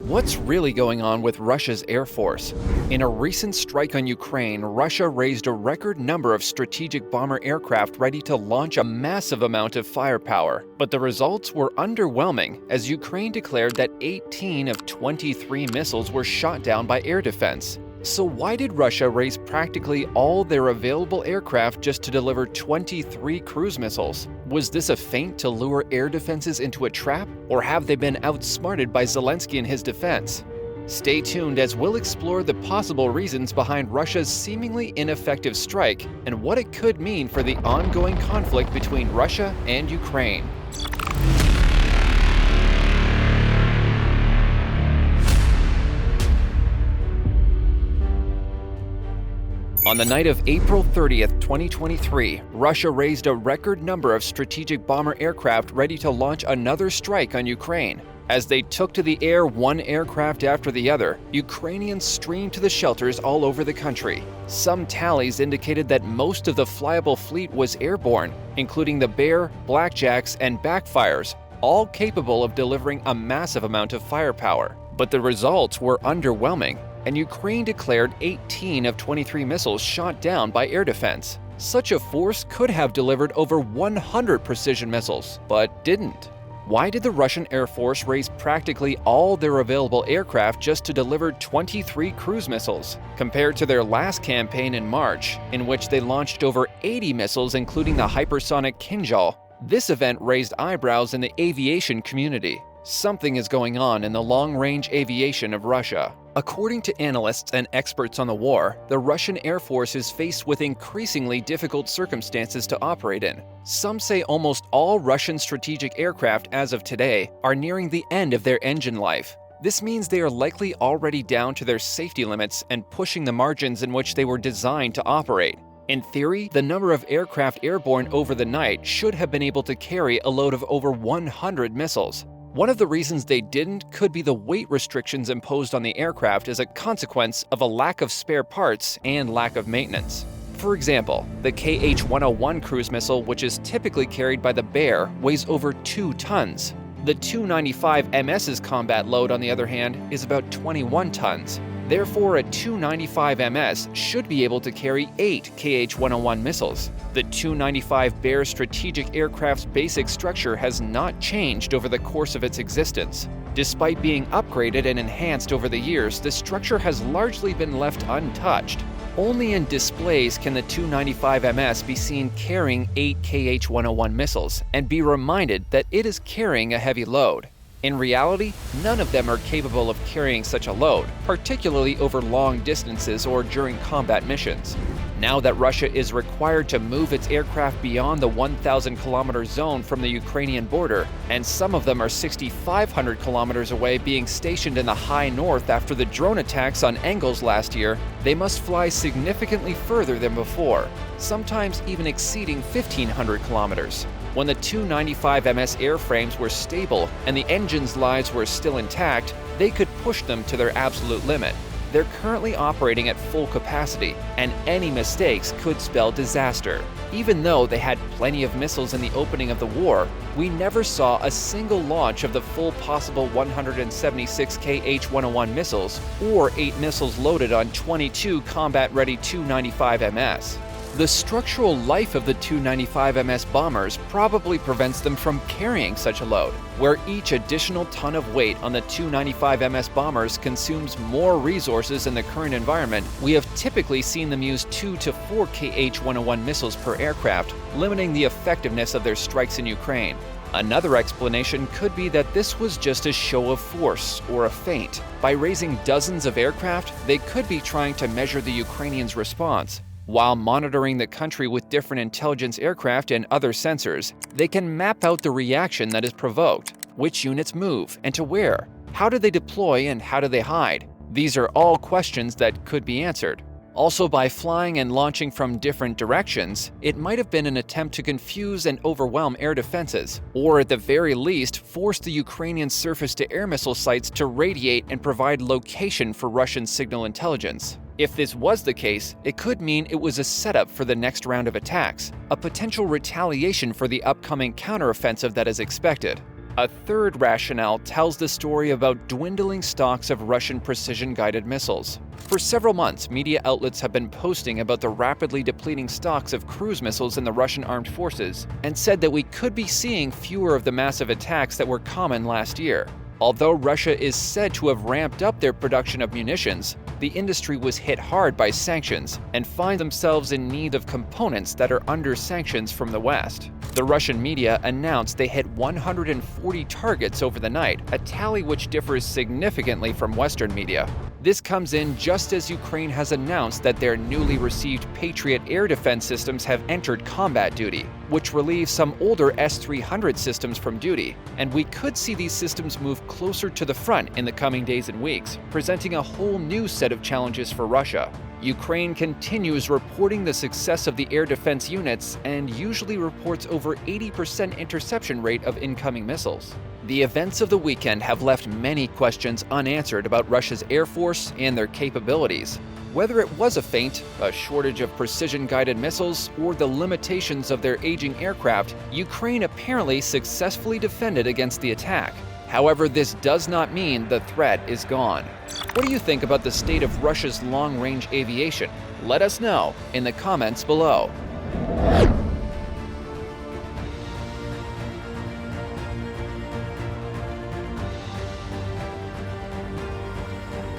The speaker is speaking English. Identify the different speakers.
Speaker 1: What's really going on with Russia's Air Force? In a recent strike on Ukraine, Russia raised a record number of strategic bomber aircraft ready to launch a massive amount of firepower. But the results were underwhelming, as Ukraine declared that 18 of 23 missiles were shot down by air defense. So why did Russia raise practically all their available aircraft just to deliver 23 cruise missiles? Was this a feint to lure air defenses into a trap, or have they been outsmarted by Zelensky and his defense? Stay tuned as we'll explore the possible reasons behind Russia's seemingly ineffective strike and what it could mean for the ongoing conflict between Russia and Ukraine. On the night of April 30th, 2023, Russia raised a record number of strategic bomber aircraft ready to launch another strike on Ukraine. As they took to the air one aircraft after the other, Ukrainians streamed to the shelters all over the country. Some tallies indicated that most of the flyable fleet was airborne, including the Bear, Blackjacks, and Backfires, all capable of delivering a massive amount of firepower. But the results were underwhelming, and Ukraine declared 18 of 23 missiles shot down by air defense. Such a force could have delivered over 100 precision missiles, but didn't. Why did the Russian Air Force raise practically all their available aircraft just to deliver 23 cruise missiles, compared to their last campaign in March, in which they launched over 80 missiles including the hypersonic Kinzhal? This event raised eyebrows in the aviation community. Something is going on in the long-range aviation of Russia. According to analysts and experts on the war, the Russian Air Force is faced with increasingly difficult circumstances to operate in. Some say almost all Russian strategic aircraft as of today are nearing the end of their engine life. This means they are likely already down to their safety limits and pushing the margins in which they were designed to operate. In theory, the number of aircraft airborne over the night should have been able to carry a load of over 100 missiles. One of the reasons they didn't could be the weight restrictions imposed on the aircraft as a consequence of a lack of spare parts and lack of maintenance. For example, the KH-101 cruise missile, which is typically carried by the Bear, weighs over 2 tons. The Tu-95 MS's combat load, on the other hand, is about 21 tons. Therefore, a Tu-95 MS should be able to carry 8 KH-101 missiles. The Tu-95 Bear strategic aircraft's basic structure has not changed over the course of its existence. Despite being upgraded and enhanced over the years, the structure has largely been left untouched. Only in displays can the Tu-95 MS be seen carrying 8 KH-101 missiles and be reminded that it is carrying a heavy load. In reality, none of them are capable of carrying such a load, particularly over long distances or during combat missions. Now that Russia is required to move its aircraft beyond the 1,000-kilometer zone from the Ukrainian border, and some of them are 6,500 kilometers away being stationed in the high north after the drone attacks on Engels last year, they must fly significantly further than before, sometimes even exceeding 1,500 kilometers. When the Tu-95 MS airframes were stable and the engine's lives were still intact, they could push them to their absolute limit. They're currently operating at full capacity, and any mistakes could spell disaster. Even though they had plenty of missiles in the opening of the war, we never saw a single launch of the full possible 176 KH-101 missiles, or 8 missiles loaded on 22 combat-ready Tu-95 MS. The structural life of the Tu-95 MS bombers probably prevents them from carrying such a load. Where each additional ton of weight on the Tu-95 MS bombers consumes more resources in the current environment, we have typically seen them use 2 to 4 KH-101 missiles per aircraft, limiting the effectiveness of their strikes in Ukraine. Another explanation could be that this was just a show of force or a feint. By raising dozens of aircraft, they could be trying to measure the Ukrainians' response. While monitoring the country with different intelligence aircraft and other sensors, they can map out the reaction that is provoked, which units move, and to where. How do they deploy and how do they hide? These are all questions that could be answered. Also, by flying and launching from different directions, it might have been an attempt to confuse and overwhelm air defenses, or at the very least, force the Ukrainian surface-to-air missile sites to radiate and provide location for Russian signal intelligence. If this was the case, it could mean it was a setup for the next round of attacks, a potential retaliation for the upcoming counteroffensive that is expected. A third rationale tells the story about dwindling stocks of Russian precision-guided missiles. For several months, media outlets have been posting about the rapidly depleting stocks of cruise missiles in the Russian armed forces and said that we could be seeing fewer of the massive attacks that were common last year. Although Russia is said to have ramped up their production of munitions, the industry was hit hard by sanctions and find themselves in need of components that are under sanctions from the West. The Russian media announced they hit 140 targets over the night, a tally which differs significantly from Western media. This comes in just as Ukraine has announced that their newly received Patriot air defense systems have entered combat duty, which relieves some older S-300 systems from duty, and we could see these systems move closer to the front in the coming days and weeks, presenting a whole new set of challenges for Russia. Ukraine continues reporting the success of the air defense units and usually reports over 80% interception rate of incoming missiles. The events of the weekend have left many questions unanswered about Russia's air force and their capabilities. Whether it was a feint, a shortage of precision-guided missiles, or the limitations of their aging aircraft, Ukraine apparently successfully defended against the attack. However, this does not mean the threat is gone. What do you think about the state of Russia's long-range aviation? Let us know in the comments below.